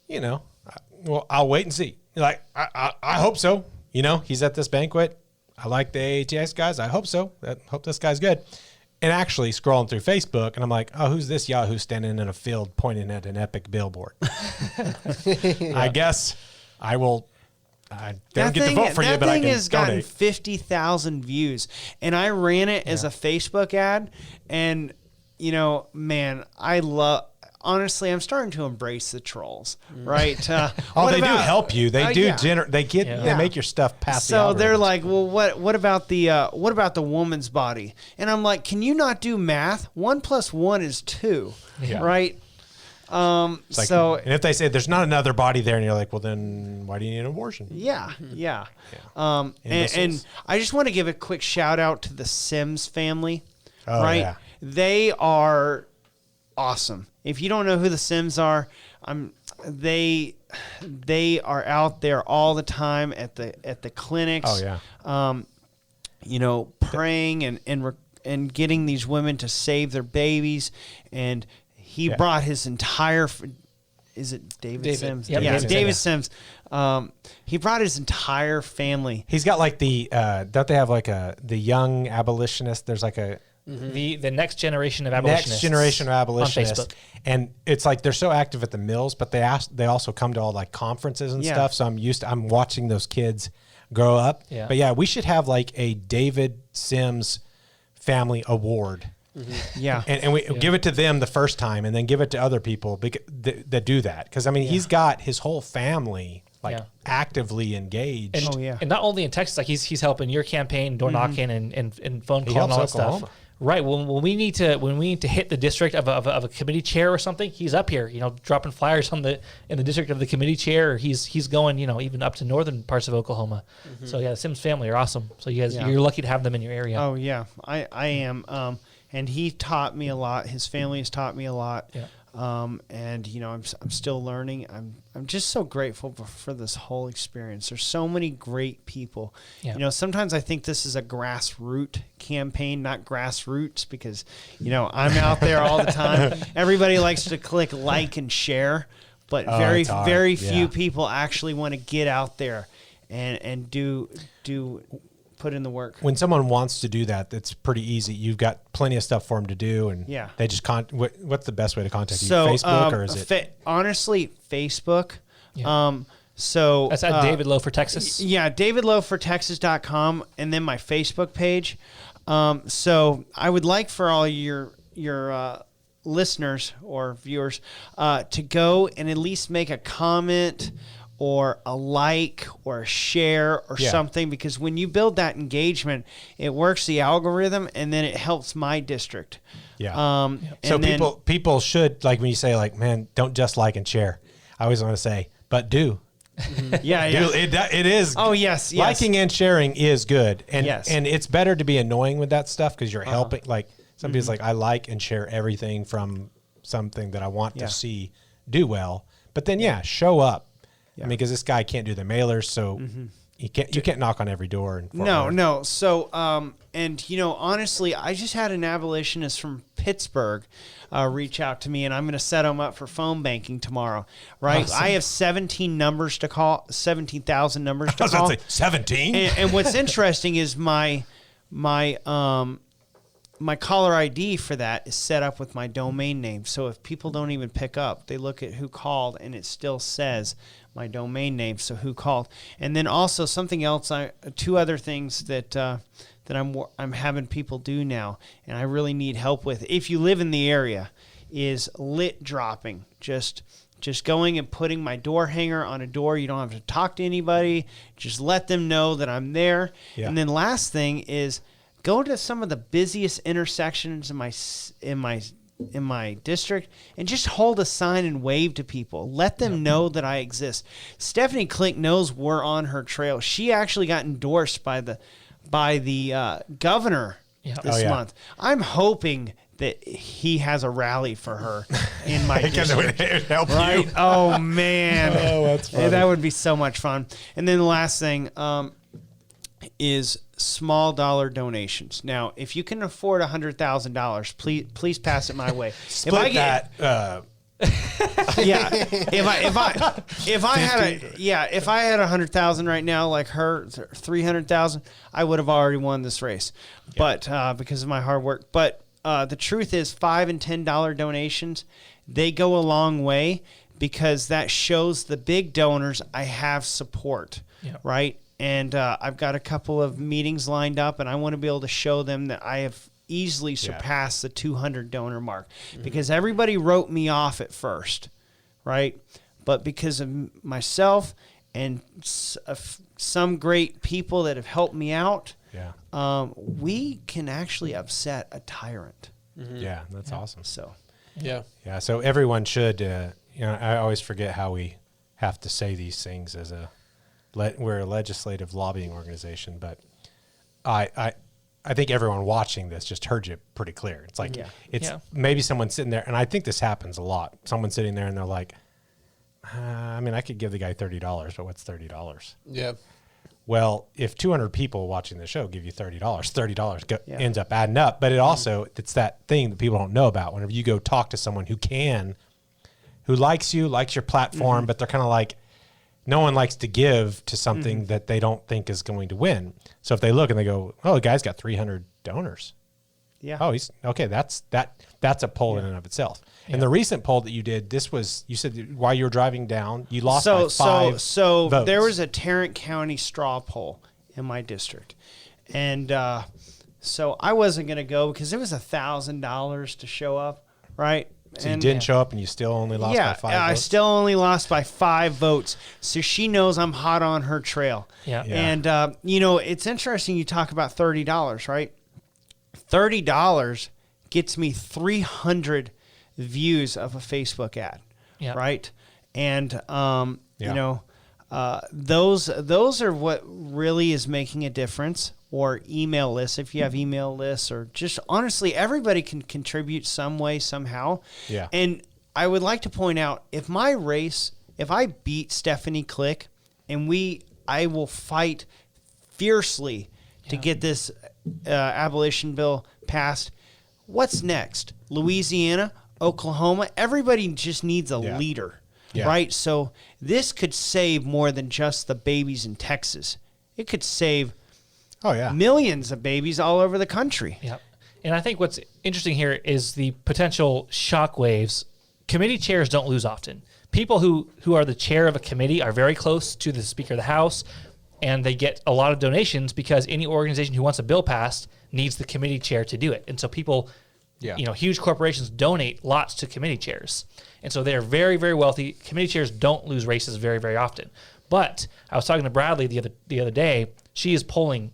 well, I'll wait and see. Like, I hope so. He's at this banquet. I like the AATX guys. I hope so. I hope this guy's good. And actually scrolling through Facebook, and I'm like, oh, who's this Yahoo standing in a field pointing at an epic billboard? I guess I will. I don't get to vote for you, but I can donate. That thing has gotten 50,000 views, and I ran it as a Facebook ad, and man, honestly, I'm starting to embrace the trolls, right? They do help you. They do. They make your stuff pass. So they're like, well, what about the woman's body? And I'm like, can you not do math? 1 + 1 is 2, right? And if they say there's not another body there, and you're like, well, then why do you need an abortion? Yeah. And I just want to give a quick shout out to the Sims family, right? Yeah. They are awesome. If you don't know who the Sims are, they are out there all the time at the clinics. Oh yeah. Praying and getting these women to save their babies, and he brought his entire. Is it David Sims? Yep. Yeah, David Sims. He brought his entire family. He's got like don't they have like the young abolitionist? There's like a. Mm-hmm. The next generation of abolitionists. Next generation of abolitionists. On Facebook. And it's like they're so active at the mills, but they also come to all like conferences and stuff. So I'm watching those kids grow up. Yeah. But yeah, we should have like a David Sims family award. Mm-hmm. Yeah. And we give it to them the first time, and then give it to other people that do that. Because I mean, he's got his whole family actively engaged. And, and not only in Texas, like he's helping your campaign, door knocking and phone calling and all that stuff. Right. When we need to hit the district of a committee chair or something, he's up here, dropping flyers in the district of the committee chair. Or he's going, even up to northern parts of Oklahoma. Mm-hmm. So yeah, the Sims family are awesome. So you guys, you're lucky to have them in your area. Oh yeah, I am. And he taught me a lot. His family has taught me a lot. Yeah. And I'm still learning. I'm just so grateful for this whole experience. There's so many great people. Yeah. Sometimes I think this is a grassroots campaign, not grassroots, because I'm out there all the time. Everybody likes to click like and share, but very few people actually want to get out there and do put in the work. When someone wants to do that, it's pretty easy. You've got plenty of stuff for them to do, and they just what's the best way to contact you? Facebook or is it? Honestly, Facebook. Yeah. So that's at David Lowe for Texas. Yeah, davidlowefortexas.com, and then my Facebook page. So I would like for all your listeners or viewers to go and at least make a comment or a like or a share or something, because when you build that engagement, it works the algorithm and then it helps my district. Yeah. So people should, like when you say like, man, don't just like and share. I always want to say, but do. Yeah. It is. Oh, yes. Liking and sharing is good. And Yes. and it's better to be annoying with that stuff because you're helping. Like somebody's like, I like and share everything from something that I want to see do well. But then, show up. I mean, because this guy can't do the mailers, so you can't knock on every door. No. So, and honestly, I just had an abolitionist from Pittsburgh reach out to me, and I'm going to set him up for phone banking tomorrow. Right? Awesome. I have 17,000 numbers to call. I was about to say 17. And what's interesting is my caller ID for that is set up with my domain name. So if people don't even pick up, they look at who called and it still says my domain name. So who called? And then also something else, two other things that I'm having people do now, and I really need help with. If you live in the area, is lit dropping. Just going and putting my door hanger on a door. You don't have to talk to anybody. Just let them know that I'm there. Yeah. And then last thing is, go to some of the busiest intersections in my district and just hold a sign and wave to people. Let them know that I exist. Stephanie Klick knows we're on her trail. She actually got endorsed by the governor this month. I'm hoping that he has a rally for her in my district. It would help right? you. Oh man, that's funny. that would be so much fun. And then the last thing is small dollar donations. Now, if you can afford $100,000, please pass it my way. Split that. If I had 100,000 right now, like her 300,000, I would have already won this race. But because of my hard work. But the truth is, $5 and $10 donations, they go a long way, because that shows the big donors I have support. Right. And I've got a couple of meetings lined up, and I want to be able to show them that I have easily surpassed the 200 donor mark, because everybody wrote me off at first, right? But because of myself and some great people that have helped me out, we can actually upset a tyrant. Yeah, that's awesome. So, yeah. So everyone should. I always forget how we have to say these things as we're a legislative lobbying organization, but I think everyone watching this just heard you pretty clear. It's like maybe someone sitting there, and I think this happens a lot. Someone sitting there and they're like, I mean, I could give the guy $30, but what's $30? Yeah. Well, if 200 people watching the show give you $30 ends up adding up. But it's that thing that people don't know about. Whenever you go talk to someone who likes you, likes your platform, but they're kind of like, no one likes to give to something that they don't think is going to win. So if they look and they go, oh, the guy's got 300 donors. Yeah. Oh, he's okay. That's a poll in and of itself. Yeah. And the recent poll that you did, you said while you were driving down, you lost by 5 So votes. there was a Tarrant County straw poll in my district. And so I wasn't going to go because it was $1,000 to show up, right? So you didn't show up, and you still only lost by 5 votes? I still only lost by 5 votes. So she knows I'm hot on her trail. Yeah. And, it's interesting you talk about $30, right? $30 gets me 300 views of a Facebook ad, right? And, those are what really is making a difference. Or email lists, if you have email lists, or just honestly, everybody can contribute some way, somehow. Yeah. And I would like to point out, if I beat Stephanie Klick, and I will fight fiercely to get this abolition bill passed. What's next? Louisiana, Oklahoma, everybody just needs a leader, right? So this could save more than just the babies in Texas. It could save millions of babies all over the country. Yeah. And I think what's interesting here is the potential shockwaves. Committee chairs don't lose often. People who are the chair of a committee are very close to the Speaker of the House, and they get a lot of donations because any organization who wants a bill passed needs the committee chair to do it. And so people Yeah. Huge corporations donate lots to committee chairs. And so they're very, very wealthy. Committee chairs don't lose races very, very often. But I was talking to Bradley the other day. She is polling,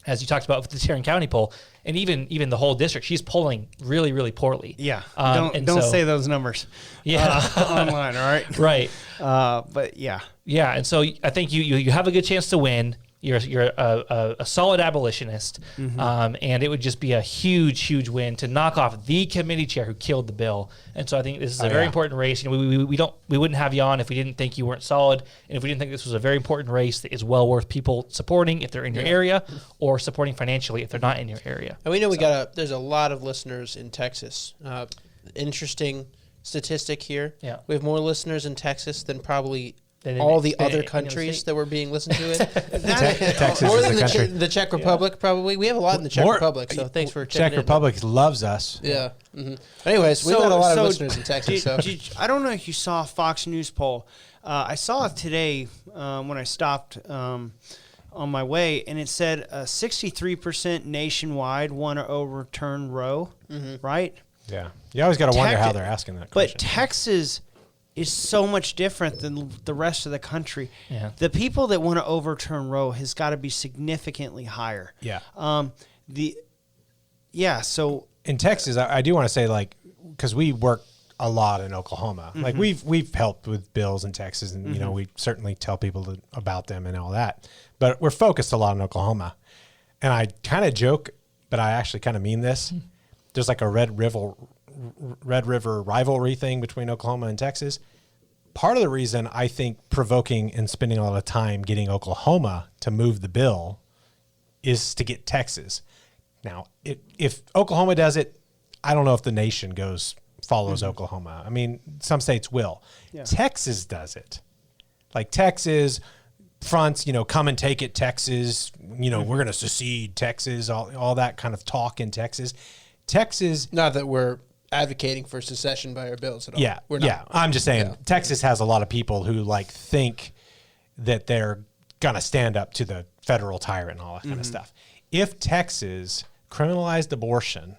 as you talked about with the Tarrant County poll, and even the whole district, she's polling really, really poorly. Yeah. Don't say those numbers. Yeah. Online, all right? Right. But yeah. Yeah, and so I think you have a good chance to win. You're a solid abolitionist, and it would just be a huge win to knock off the committee chair who killed the bill. And so I think this is a very important race. We wouldn't have you on if we didn't think you weren't solid, and if we didn't think this was a very important race that is well worth people supporting if they're in your area, or supporting financially if they're not in your area. And we know there's a lot of listeners in Texas. Interesting statistic here. Yeah. We have more listeners in Texas than probably Than all in- the than other in countries state. that were being listened to in. Texas More is than the country. the Czech Republic, probably. We have a lot in the Czech Republic, so thanks for checking Czech in. Republic loves us. Yeah. Anyways, we've got a lot of listeners in Texas. So I don't know if you saw a Fox News poll. I saw it today when I stopped on my way, and it said 63% nationwide want to overturn Roe, right? Yeah. You always got to wonder how they're asking that question. But Texas is so much different than the rest of the country. Yeah. The people that want to overturn Roe has got to be significantly higher. Yeah. So In Texas, I do want to say, like, because we work a lot in Oklahoma. Like, we've helped with bills in Texas, and, we certainly tell people about them and all that. But we're focused a lot in Oklahoma. And I kind of joke, but I actually kind of mean this. There's like a Red River rivalry thing between Oklahoma and Texas. Part of the reason I think provoking and spending a lot of time getting Oklahoma to move the bill is to get Texas. Now, if Oklahoma does it, I don't know if the nation follows Oklahoma. I mean, some states will. Yeah. Texas does it. Like Texas fronts, come and take it, Texas. We're going to secede, Texas. All that kind of talk in Texas. Texas, not that we're advocating for secession by our bills at all. Yeah, we're not. Yeah. I'm just saying, Texas has a lot of people who think that they're gonna stand up to the federal tyrant and all that kind of stuff. If Texas criminalized abortion,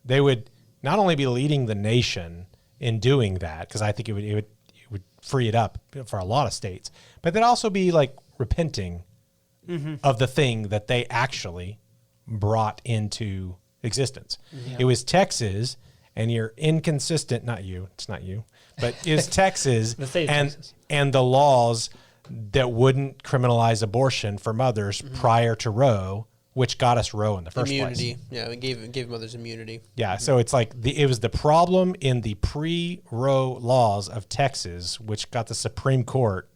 they would not only be leading the nation in doing that, because I think it would free it up for a lot of states, but they'd also be like repenting of the thing that they actually brought into existence. It was Texas, and you're inconsistent. It's not you, but it's Texas The state of Texas. and the laws that wouldn't criminalize abortion for mothers prior to Roe, which got us Roe in the first Immunity. place. Yeah, we gave mothers immunity. Yeah, so it's like it was the problem in the pre-Roe laws of Texas, which got the Supreme Court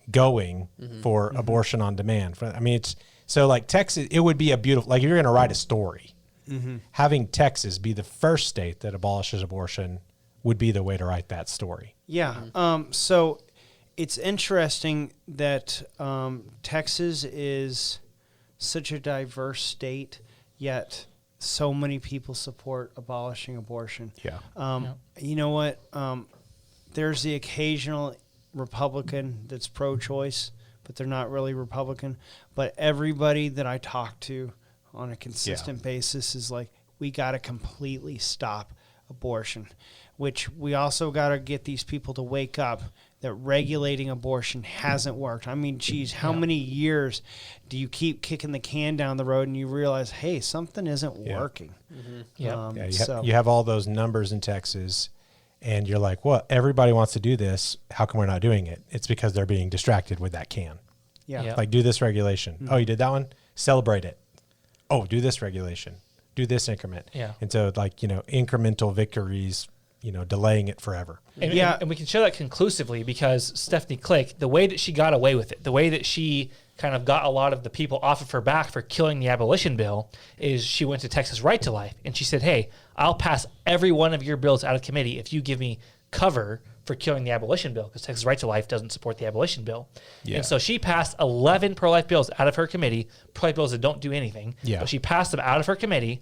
going for abortion on demand. It's so like Texas. It would be a beautiful, like if you're going to write a story. Having Texas be the first state that abolishes abortion would be the way to write that story. Yeah. So it's interesting that Texas is such a diverse state, yet so many people support abolishing abortion. Yeah. You know what? There's the occasional Republican that's pro-choice, but they're not really Republican. But everybody that I talk to on a consistent basis is like, we got to completely stop abortion, which we also got to get these people to wake up that regulating abortion hasn't worked. I mean, geez, how many years do you keep kicking the can down the road and you realize, hey, something isn't working? You have all those numbers in Texas, and you're like, well, everybody wants to do this. How come we're not doing it? It's because they're being distracted with that can. Yeah. Like, do this regulation. Oh, you did that one? Celebrate it. Oh, do this regulation. Do this increment. Yeah. And so, incremental victories, delaying it forever. And we can show that conclusively because Stephanie Klick, the way that she got away with it, the way that she kind of got a lot of the people off of her back for killing the abolition bill is she went to Texas Right to Life and she said, hey, I'll pass every one of your bills out of committee if you give me cover for killing the abolition bill, because Texas Right to Life doesn't support the abolition bill. Yeah. And so she passed 11 pro-life bills out of her committee, pro-life bills that don't do anything. Yeah. But she passed them out of her committee.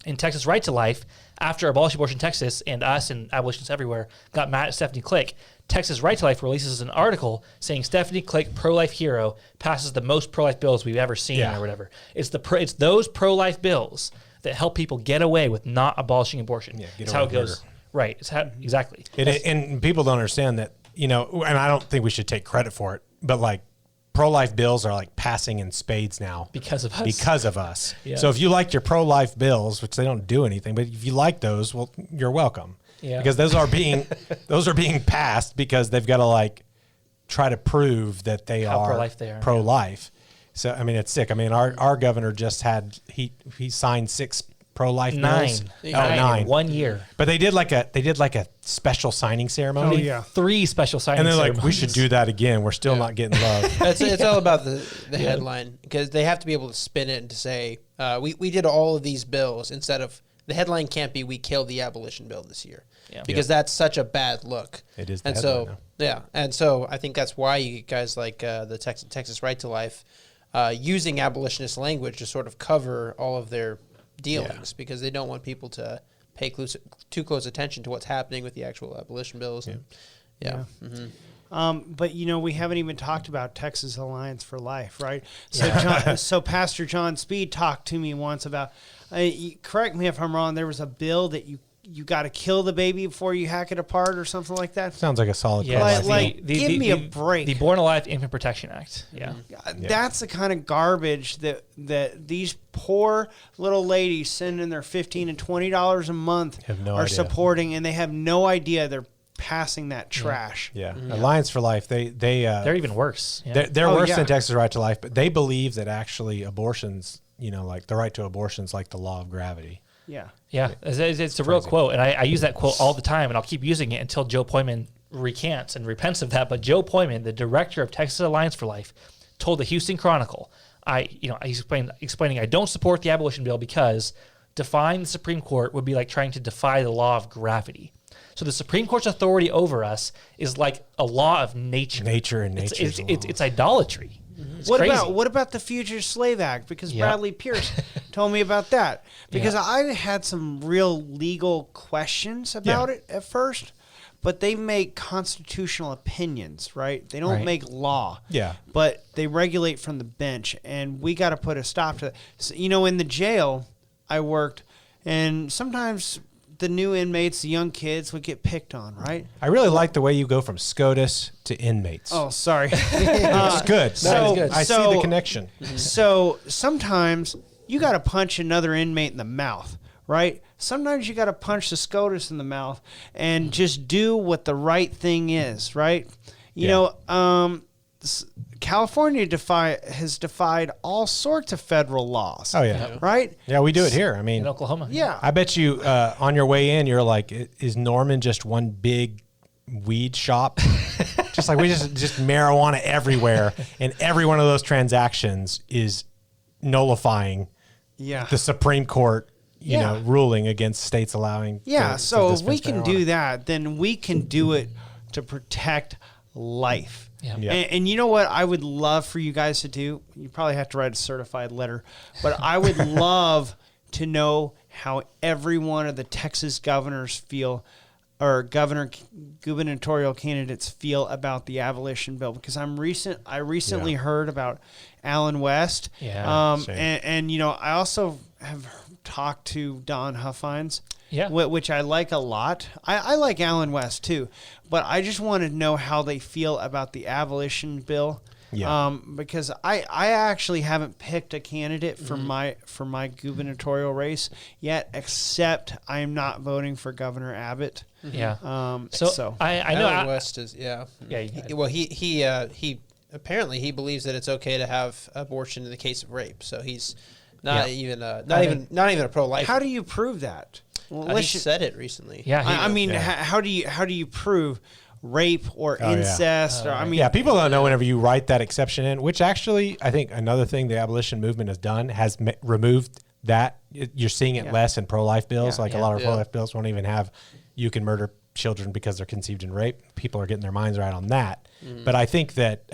In Texas Right to Life, after Abolish Abortion Texas and us and abolitionists everywhere got mad at Stephanie Klick, Texas Right to Life releases an article saying Stephanie Klick, pro-life hero, passes the most pro-life bills we've ever seen or whatever. It's those pro-life bills that help people get away with not abolishing abortion. Yeah, get it's away how it with goes. murder. Right. It's how, exactly. And people don't understand that, and I don't think we should take credit for it, but like pro-life bills are like passing in spades now Because of us. Because of us. Yeah. So if you like your pro-life bills, which they don't do anything, but if you like those, well, you're welcome. Yeah. Because those are being passed because they've got to like try to prove that they How are pro-life they are. pro-life. So I mean, it's sick. I mean, our governor just had he signed 6 pro-life bills. 9. 9 in 1 year. But they did like a special signing ceremony. Oh, yeah. 3 special signing And they're like, ceremonies. we should do that again. We're still not getting love. It's all about the headline, because they have to be able to spin it and to say, we did all of these bills, instead of, the headline can't be, we killed the abolition bill this year. Yeah. Because that's such a bad look. It is the And headline so, now. yeah. And so I think that's why you guys like the Texas Right to Life using abolitionist language to sort of cover all of their dealings, because they don't want people to pay too close attention to what's happening with the actual abolition bills. And, But we haven't even talked about Texas Alliance for Life, right? So, so Pastor John Speed talked to me once about. Correct me if I'm wrong. There was a bill that you got to kill the baby before you hack it apart, or something like that. Sounds like a solid Yeah, pro-life. Like, give me a break. The Born Alive Infant Protection Act. Yeah. That's the kind of garbage that these poor little ladies sending their $15 and $20 a month Have no are idea. supporting, and they have no idea they're passing that trash. Yeah. Alliance for Life, They're even worse. Yeah. they're Oh, worse yeah. than Texas Right to Life, but they believe that actually abortions, like the right to abortion is like the law of gravity. Yeah. Yeah, it's a real quote, and I use that quote all the time, and I'll keep using it until Joe Poyman recants and repents of that. But Joe Poyman, the director of Texas Alliance for Life, told the Houston Chronicle, explaining I don't support the abolition bill because defying the Supreme Court would be like trying to defy the law of gravity. So the Supreme Court's authority over us is like a law of nature. Nature and It's nature's it's idolatry. It's What crazy. about the Fugitive Slave Act? Because Yeah. Bradley Pierce told me about that. Because Yeah. I had some real legal questions about it at first, but they make constitutional opinions, right? They don't Right. make law. Yeah. But they regulate from the bench, and we got to put a stop to that. So, in the jail I worked, and sometimes the new inmates, the young kids, would get picked on, right? I really like the way you go from SCOTUS to inmates. Oh, sorry. It's good. so- I see so- the connection. So sometimes you got to punch another inmate in the mouth, right? Sometimes you got to punch the SCOTUS in the mouth and just do what the right thing is, right? California has defied all sorts of federal laws. Oh, yeah. Right? Yeah, we do it here. I mean, in Oklahoma? Yeah. I bet you on your way in, you're like, is Norman just one big weed shop? Just like we just marijuana everywhere. And every one of those transactions is nullifying Yeah. the Supreme Court, Yeah. ruling against states allowing. Yeah, to so if we dispense can marijuana. do that, then we can do it to protect life. Yeah. Yeah. And you know what I would love for you guys to do? You probably have to write a certified letter, but I would love to know how every one of the Texas governors feel, or gubernatorial candidates feel about the abolition bill, because I recently heard about Alan West. Yeah, same. And I also have talked to Don Huffines. Yeah. Which I like a lot. I like Alan West too, but I just want to know how they feel about the abolition bill. Yeah. Because I actually haven't picked a candidate for my gubernatorial race yet, except I am not voting for Governor Abbott. Yeah. So I know. Alan West is Yeah, you got it. Well, he apparently he believes that it's okay to have abortion in the case of rape. So he's not even not even a pro-life. how do you prove that? Well, He said it recently. Yeah. I mean, Yeah. how do you prove rape or Oh, yeah. incest? Or I mean, Yeah, people don't know whenever you write that exception in, which actually I think another thing the abolition movement has done has removed that. You're seeing it less in pro-life bills. Yeah. Like a lot of pro-life bills won't even have you can murder children because they're conceived in rape. People are getting their minds right on that. But I think that,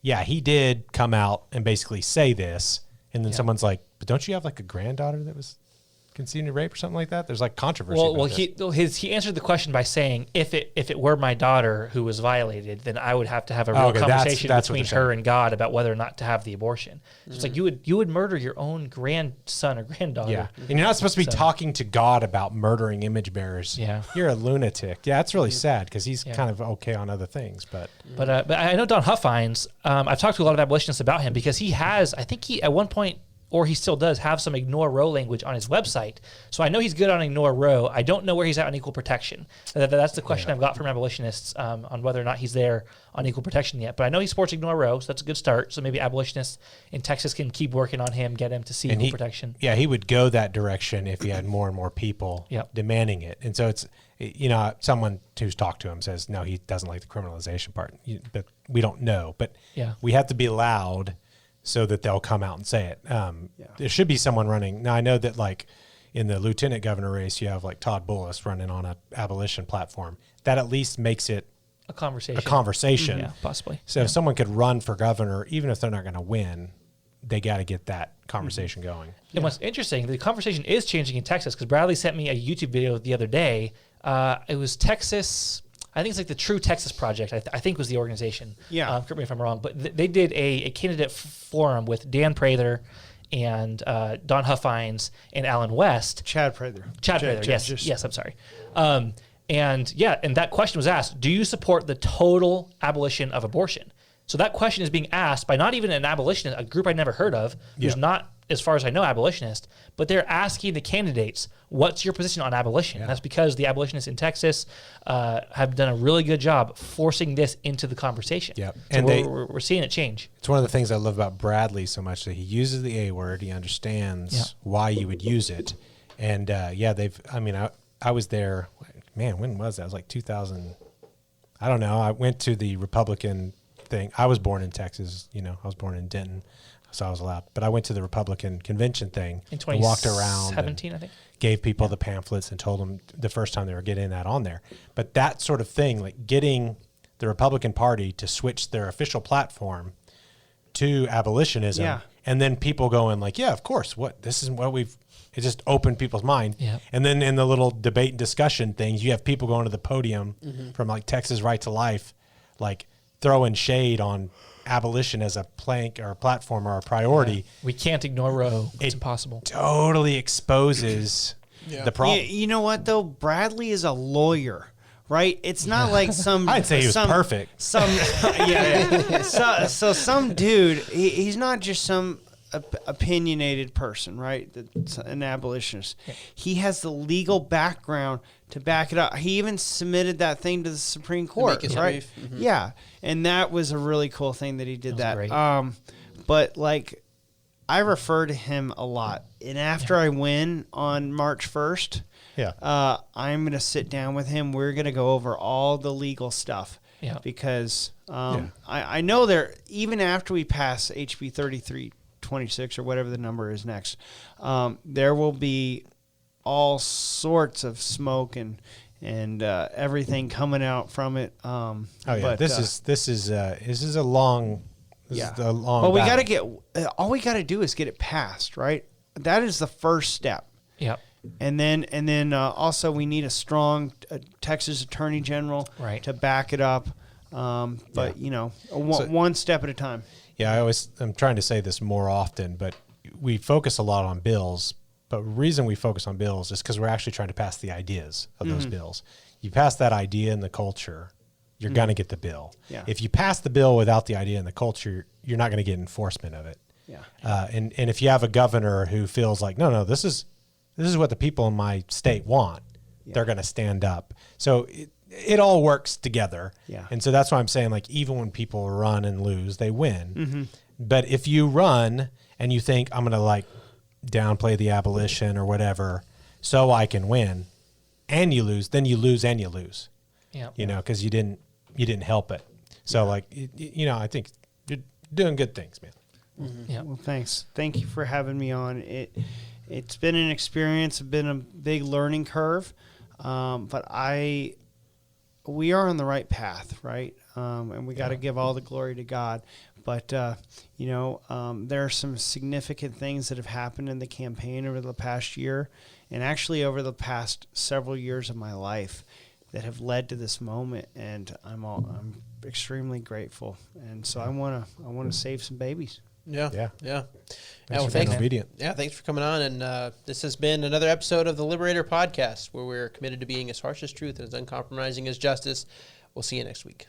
he did come out and basically say this. And then someone's like, but don't you have like a granddaughter that was conceding rape or something like that? There's like controversy. Well, he answered the question by saying, if it were my daughter who was violated, then I would have to have a real conversation between her and God about whether or not to have the abortion. So it's like you would murder your own grandson or granddaughter. Yeah, and you're not supposed to be talking to God about murdering image bearers. Yeah, you're a lunatic. Yeah, it's really sad because he's kind of okay on other things, but I know Don Huffines. I've talked to a lot of abolitionists about him because he has. I think he at one point, or he still does, have some ignore Roe language on his website. So I know he's good on ignore Roe. I don't know where he's at on equal protection. That's the question I've got from abolitionists on whether or not he's there on equal protection yet. But I know he supports ignore Roe, so that's a good start. So maybe abolitionists in Texas can keep working on him, get him to see equal protection. Yeah, he would go that direction if he had more and more people demanding it. And so it's, someone who's talked to him says, no, he doesn't like the criminalization part. But we don't know. But we have to be loud so that they'll come out and say it. There should be someone running. Now, I know that like in the lieutenant governor race, you have like Todd Bullis running on an abolition platform. That at least makes it a conversation. Yeah, possibly. So if someone could run for governor, even if they're not going to win, they got to get that conversation going. And what's interesting, the conversation is changing in Texas because Bradley sent me a YouTube video the other day. It was Texas... I think it's like the True Texas Project, I think was the organization. Yeah. Correct me if I'm wrong. But they did a candidate forum with Dan Prather and Don Huffines and Alan West. Chad Prather, yes, I'm sorry. And that question was asked, do you support the total abolition of abortion? So that question is being asked by not even an abolitionist, a group I'd never heard of, who's not, as far as I know, abolitionist, but they're asking the candidates, what's your position on abolition? Yeah. That's because the abolitionists in Texas have done a really good job forcing this into the conversation. Yep. So And we're seeing it change. It's one of the things I love about Bradley so much, that he uses the A word. He understands why you would use it. And I was there, man, when was that? It was like 2000. I don't know. I went to the Republican thing. I was born in Texas, I was born in Denton, so I was allowed. But I went to the Republican convention thing in 2017, I think. Gave people the pamphlets and told them the first time they were getting that on there. But that sort of thing, like getting the Republican Party to switch their official platform to abolitionism, and then people going like, yeah, of course, this is what it just opened people's mind. Yep. And then in the little debate and discussion things, you have people going to the podium from like Texas Right to Life, like throwing shade on abolition as a plank or a platform or a priority. Yeah. We can't ignore Roe. It's impossible. Totally exposes the problem. You know what though? Bradley is a lawyer, right? It's not like some. I'd say he was perfect. So some dude, he's not just some opinionated person, right? That's an abolitionist. Yeah. He has the legal background to back it up. He even submitted that thing to the Supreme Court, right? Mm-hmm. Yeah, and that was a really cool thing that he did that. Great. But like, I refer to him a lot, and after I win on March 1st, I'm going to sit down with him. We're going to go over all the legal stuff. Yeah. Because I know even after we pass HB 3326 or whatever the number is next, there will be all sorts of smoke and everything coming out from it. This is a long. Well, we got to get. All we got to do is get it passed, right? That is the first step. Yep. And then also we need a strong Texas Attorney General to back it up. One step at a time. Yeah, I'm trying to say this more often, but we focus a lot on bills. But the reason we focus on bills is because we're actually trying to pass the ideas of those bills. You pass that idea and the culture, you're going to get the bill. Yeah. If you pass the bill without the idea and the culture, you're not going to get enforcement of it. Yeah. And if you have a governor who feels like, no, this is what the people in my state want, they're going to stand up. So it all works together. Yeah. And so that's why I'm saying, like, even when people run and lose, they win. Mm-hmm. But if you run and you think, I'm going to like downplay the abolition or whatever so I can win, and you lose, then you lose and you lose. Yeah. Because you didn't help it. So I think you're doing good things, man. Mm-hmm. Yeah. Well, thanks. Thank you for having me on. It's been an experience. It's been a big learning curve. But we are on the right path, right? And we got to give all the glory to God. But, there are some significant things that have happened in the campaign over the past year. and actually over the past several years of my life that have led to this moment, and I'm extremely grateful. And so I want to save some babies. Yeah. Thanks for being obedient. Yeah, thanks for coming on. And this has been another episode of the Liberator podcast, where we're committed to being as harsh as truth and as uncompromising as justice. We'll see you next week.